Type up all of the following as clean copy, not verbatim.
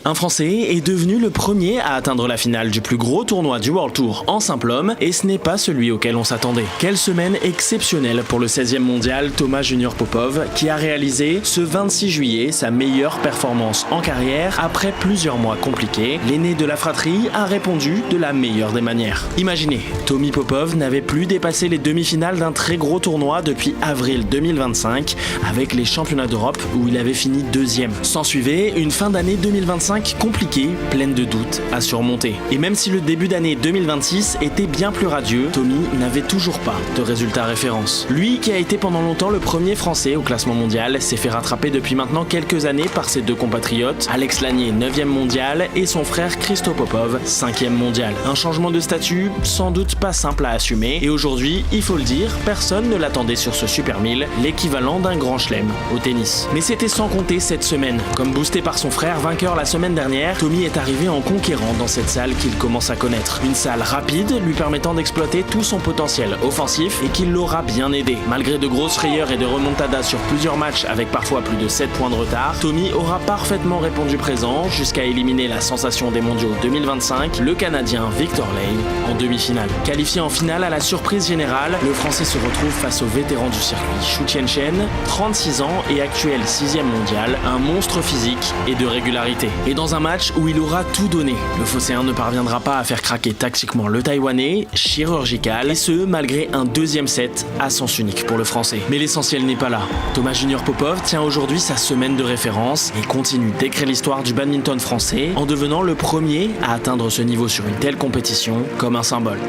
Un Français est devenu le premier à atteindre la finale du plus gros tournoi du World Tour en simple homme, et ce n'est pas celui auquel on s'attendait. Quelle semaine exceptionnelle pour le 16e mondial Thomas Junior Popov, qui a réalisé ce 26 juillet sa meilleure performance en carrière après plusieurs mois compliqués. L'aîné de la fratrie a répondu de la meilleure des manières. Imaginez, Tommy Popov n'avait plus dépassé les demi-finales d'un très gros tournoi depuis avril 2025, avec les championnats d'Europe où il avait fini deuxième. S'en suivait une fin d'année 2025 compliquée, pleine de doutes à surmonter. Et même si le début d'année 2026 était bien plus radieux, Tommy n'avait toujours pas de résultats référence. Lui, qui a été pendant longtemps le premier Français au classement mondial, s'est fait rattraper depuis maintenant quelques années par ses deux compatriotes, Alex Lanier 9e mondial et son frère Christo Popov 5e mondial. Un changement de statut sans doute pas simple à assumer, et aujourd'hui, il faut le dire, personne ne l'attendait sur ce Super 1000, l'équivalent d'un grand chelem au tennis. Mais c'était sans compter cette semaine. Comme boosté par son frère vainqueur la semaine dernière, Tommy est arrivé en conquérant dans cette salle qu'il commence à connaître. Une salle rapide lui permettant d'exploiter tout son potentiel offensif et qui l'aura bien aidé. Malgré de grosses frayeurs et de remontadas sur plusieurs matchs avec parfois plus de 7 points de retard, Tommy aura parfaitement répondu présent jusqu'à éliminer la sensation des mondiaux 2025, le Canadien Victor Lane, en demi-finale. Qualifié en finale à la surprise générale, le Français se retrouve face au vétéran du circuit, Xu Tianchen, 36 ans et actuel 6e mondial, un monstre physique et de régularité. Et dans un match où il aura tout donné, le Phocéen ne parviendra pas à faire craquer tactiquement le Taïwanais, chirurgical, et ce malgré un deuxième set à sens unique pour le Français. Mais l'essentiel n'est pas là. Thomas Junior Popov tient aujourd'hui sa semaine de référence et continue d'écrire l'histoire du badminton français en devenant le premier à atteindre ce niveau sur une telle compétition comme un symbole.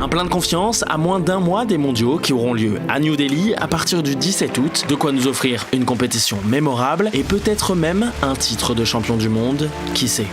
Un plein de confiance à moins d'un mois des mondiaux qui auront lieu à New Delhi à partir du 17 août, de quoi nous offrir une compétition mémorable et peut-être même un titre de champion du monde, qui sait.